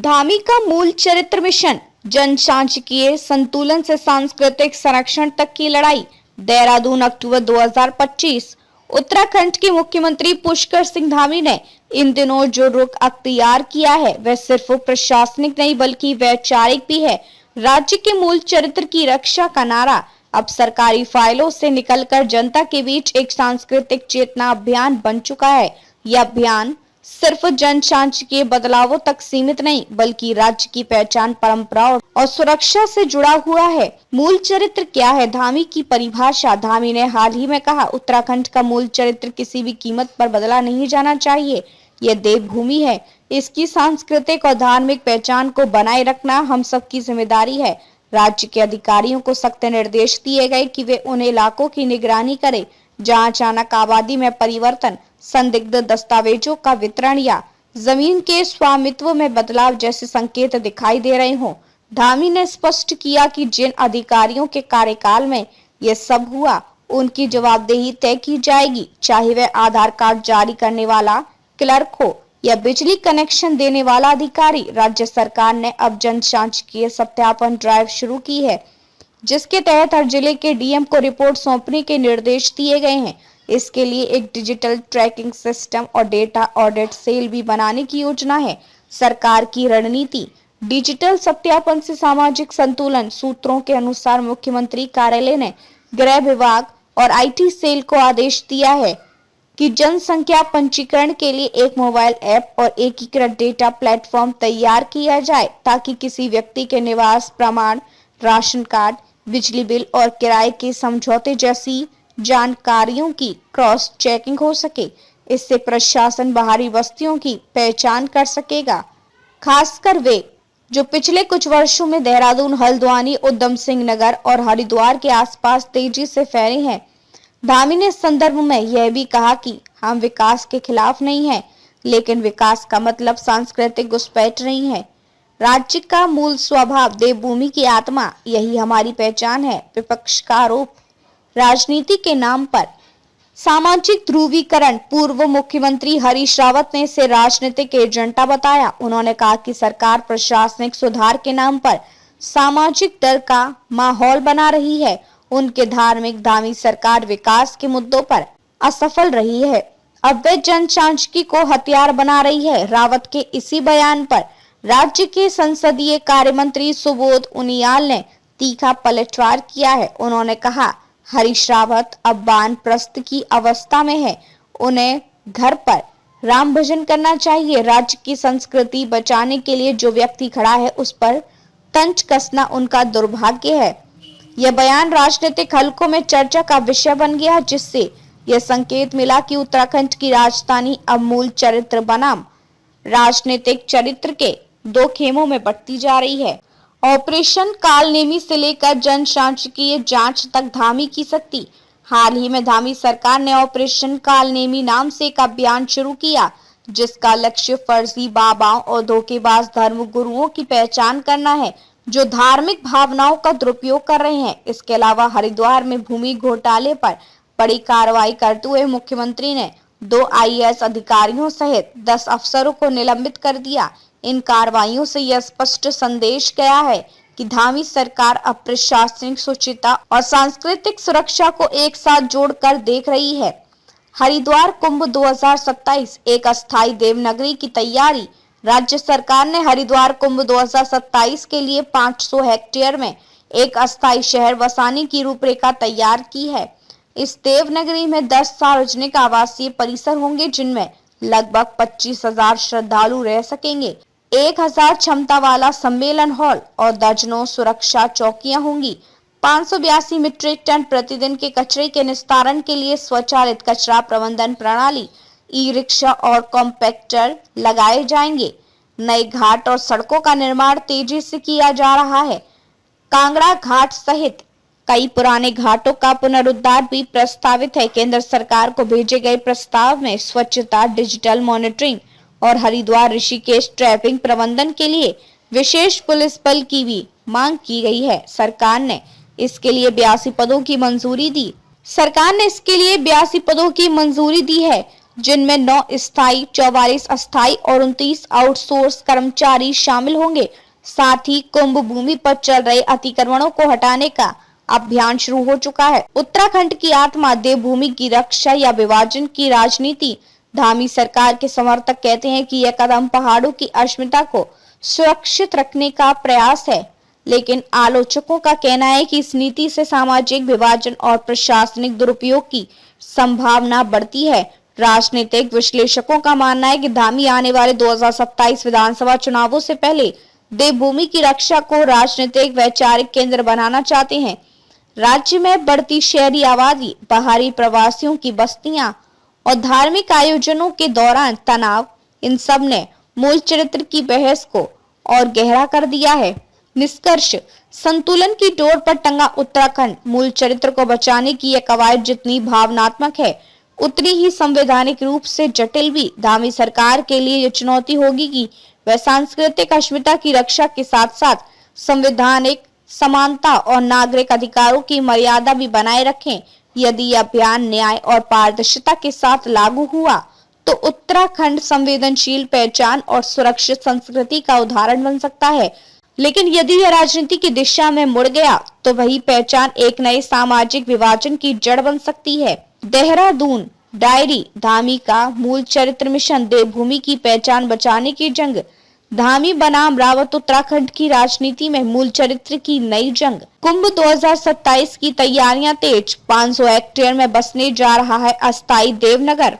धामी का मूल चरित्र मिशन, जनसांख्यिकीय संतुलन से सांस्कृतिक संरक्षण तक की लड़ाई। देहरादून, अक्टूबर 2025। उत्तराखंड के मुख्यमंत्री पुष्कर सिंह धामी ने इन दिनों जो रुख अख्तियार किया है वह सिर्फ प्रशासनिक नहीं बल्कि वैचारिक भी है। राज्य के मूल चरित्र की रक्षा का नारा अब सरकारी फाइलों से निकलकर जनता के बीच एक सांस्कृतिक चेतना अभियान बन चुका है। यह अभियान सिर्फ जनसांख्यिकीय बदलावों तक सीमित नहीं बल्कि राज्य की पहचान, परंपराओं और सुरक्षा से जुड़ा हुआ है। मूल चरित्र क्या है? धामी की परिभाषा। धामी ने हाल ही में कहा, उत्तराखंड का मूल चरित्र किसी भी कीमत पर बदला नहीं जाना चाहिए। यह देवभूमि है। इसकी सांस्कृतिक और धार्मिक पहचान को बनाए रखना हम सबकी जिम्मेदारी है। राज्य के अधिकारियों को सख्त निर्देश दिए गए कि वे उन इलाकों की निगरानी करें जहां अचानक आबादी में परिवर्तन, संदिग्ध दस्तावेजों का वितरण या जमीन के स्वामित्व में बदलाव जैसे संकेत दिखाई दे रहे हों। धामी ने स्पष्ट किया कि जिन अधिकारियों के कार्यकाल में यह सब हुआ उनकी जवाबदेही तय की जाएगी, चाहे वह आधार कार्ड जारी करने वाला क्लर्क हो या बिजली कनेक्शन देने वाला अधिकारी। राज्य सरकार ने अब जनसांख्यिकीय सत्यापन ड्राइव शुरू की है, जिसके तहत हर जिले के डीएम को रिपोर्ट सौंपने के निर्देश दिए गए हैं। इसके लिए एक डिजिटल ट्रैकिंग सिस्टम और डेटा ऑडिट सेल भी बनाने की योजना है। सरकार की रणनीति। डिजिटल सत्यापन से सामाजिक संतुलन। सूत्रों के अनुसार मुख्यमंत्री कार्यालय ने गृह विभाग और आईटी सेल को आदेश दिया है कि जनसंख्या पंजीकरण के लिए एक मोबाइल ऐप और एकीकृत डेटा प्लेटफॉर्म तैयार किया जाए ताकि किसी व्यक्ति के निवास प्रमाण, राशन कार्ड, बिजली बिल और किराए के समझौते जैसी जानकारियों की क्रॉस चेकिंग हो सके। इससे प्रशासन बाहरी बस्तियों की पहचान कर सकेगा, खासकर वे जो पिछले कुछ वर्षों में देहरादून, हल्द्वानी, उधम सिंह नगर और हरिद्वार के आसपास तेजी से फैले हैं। धामी ने इस संदर्भ में यह भी कहा कि हम विकास के खिलाफ नहीं हैं, लेकिन विकास का मतलब सांस्कृतिक घुसपैठ नहीं है। राज्य का मूल स्वभाव, देवभूमि की आत्मा, यही हमारी पहचान है। विपक्ष का आरोप, राजनीति के नाम पर सामाजिक ध्रुवीकरण। पूर्व मुख्यमंत्री हरीश रावत ने इसे राजनीतिक एजेंडा बताया। उन्होंने कहा कि सरकार प्रशासनिक सुधार के नाम पर सामाजिक डर का माहौल बना रही है। उनके धार्मिक धामी सरकार विकास के मुद्दों पर असफल रही है, अब वे जनसांख्यिकी को हथियार बना रही है। रावत के इसी बयान पर राज्य के संसदीय कार्य मंत्री सुबोध उनियाल ने तीखा पलटवार किया है। उन्होंने कहा, हरीश रावत अब वानप्रस्थ की अवस्था में है। उन्हें घर पर राम भजन करना चाहिए। राज्य की संस्कृति बचाने के लिए जो व्यक्ति खड़ा है उस पर तंज कसना उनका दुर्भाग्य है। यह बयान राजनीतिक हलकों में चर्चा का विषय बन गया, जिससे यह संकेत मिला कि उत्तराखंड की राजधानी अब मूल चरित्र बनाम राजनीतिक चरित्र के दो खेमों में बंटती जा रही है। ऑपरेशन कालनेमी से लेकर जनसांख्यिकीय जांच तक धामी की शक्ति। हाल ही में धामी सरकार ने ऑपरेशन कालनेमी नाम से एक अभियान शुरू किया, जिसका लक्ष्य फर्जी बाबाओं और धोखेबाज धर्म गुरुओं की पहचान करना है जो धार्मिक भावनाओं का दुरुपयोग कर रहे हैं। इसके अलावा हरिद्वार में भूमि घोटाले पर बड़ी कार्रवाई करते हुए मुख्यमंत्री ने 2 आईएएस अधिकारियों सहित 10 अफसरों को निलंबित कर दिया। इन कार्रवाइयों से यह स्पष्ट संदेश गया है कि धामी सरकार अब प्रशासनिक शुचिता और सांस्कृतिक सुरक्षा को एक साथ जोड़कर देख रही है। हरिद्वार कुंभ 2027 एक अस्थायी देवनगरी की तैयारी। राज्य सरकार ने हरिद्वार कुंभ 2027 के लिए 500 हेक्टेयर में एक अस्थायी शहर बसाने की रूपरेखा तैयार की है। इस देवनगरी में 10 सार्वजनिक आवासीय परिसर होंगे, जिनमें लगभग 25,000 श्रद्धालु रह सकेंगे। 1,000 क्षमता वाला सम्मेलन हॉल और दर्जनों सुरक्षा चौकियां होंगी। 582 मीट्रिक टन प्रतिदिन के कचरे के निस्तारण के लिए स्वचालित कचरा प्रबंधन प्रणाली, ई रिक्शा और कॉम्पैक्टर लगाए जाएंगे। नए घाट और सड़कों का निर्माण तेजी से किया जा रहा है। कांगड़ा घाट सहित कई पुराने घाटों का पुनरुद्धार भी प्रस्तावित है। केंद्र सरकार को भेजे गए प्रस्ताव में स्वच्छता, डिजिटल मॉनिटरिंग और हरिद्वार ऋषिकेश ट्रैफिक प्रबंधन के लिए विशेष पुलिस बल की भी मांग की गई है। सरकार ने इसके लिए 82 पदों की मंजूरी दी है। जिनमें 9 स्थायी, 44 अस्थायी और 29 आउटसोर्स कर्मचारी शामिल होंगे। साथ ही कुंभ भूमि पर चल रहे अतिक्रमणों को हटाने का अभियान शुरू हो चुका है। उत्तराखंड की आत्मा देवभूमि की रक्षा या विभाजन की राजनीति। धामी सरकार के समर्थक कहते हैं कि यह कदम पहाड़ों की अस्मिता को सुरक्षित रखने का प्रयास है, लेकिन आलोचकों का कहना है कि इस नीति से सामाजिक विभाजन और प्रशासनिक दुरुपयोग की संभावना बढ़ती है। राजनीतिक विश्लेषकों का मानना है कि धामी आने वाले 2027 विधानसभा चुनावों से पहले देवभूमि की रक्षा को राजनीतिक वैचारिक केंद्र बनाना चाहते हैं। राज्य में बढ़ती शहरी आबादी, बाहरी प्रवासियों की बस्तियां और धार्मिक आयोजनों के दौरान तनाव, इन सब ने मूल चरित्र की बहस को और गहरा कर दिया है। निष्कर्ष, संतुलन की डोर पर टंगा उत्तराखंड मूल चरित्र को बचाने की यह कवायद जितनी भावनात्मक है, उतनी ही संवैधानिक रूप से जटिल भी। धामी सरकार के लिए यह चुनौती होगी कि वह सांस्कृतिक अस्मिता की रक्षा के साथ साथ संवैधानिक समानता और नागरिक अधिकारों की मर्यादा भी बनाए रखें। यदि यह अभियान न्याय और पारदर्शिता के साथ लागू हुआ तो उत्तराखंड संवेदनशील पहचान और सुरक्षित संस्कृति का उदाहरण बन सकता है। लेकिन यदि यह राजनीति की दिशा में मुड़ गया तो वही पहचान एक नए सामाजिक विभाजन की जड़ बन सकती है। देहरादून डायरी, धामी का मूल चरित्र मिशन, देवभूमि की पहचान बचाने की जंग। धामी बनाम रावत, उत्तराखंड की राजनीति में मूल चरित्र की नई जंग। कुंभ 2027 की तैयारियां तेज, 500 हेक्टेयर में बसने जा रहा है अस्थायी देवनगर।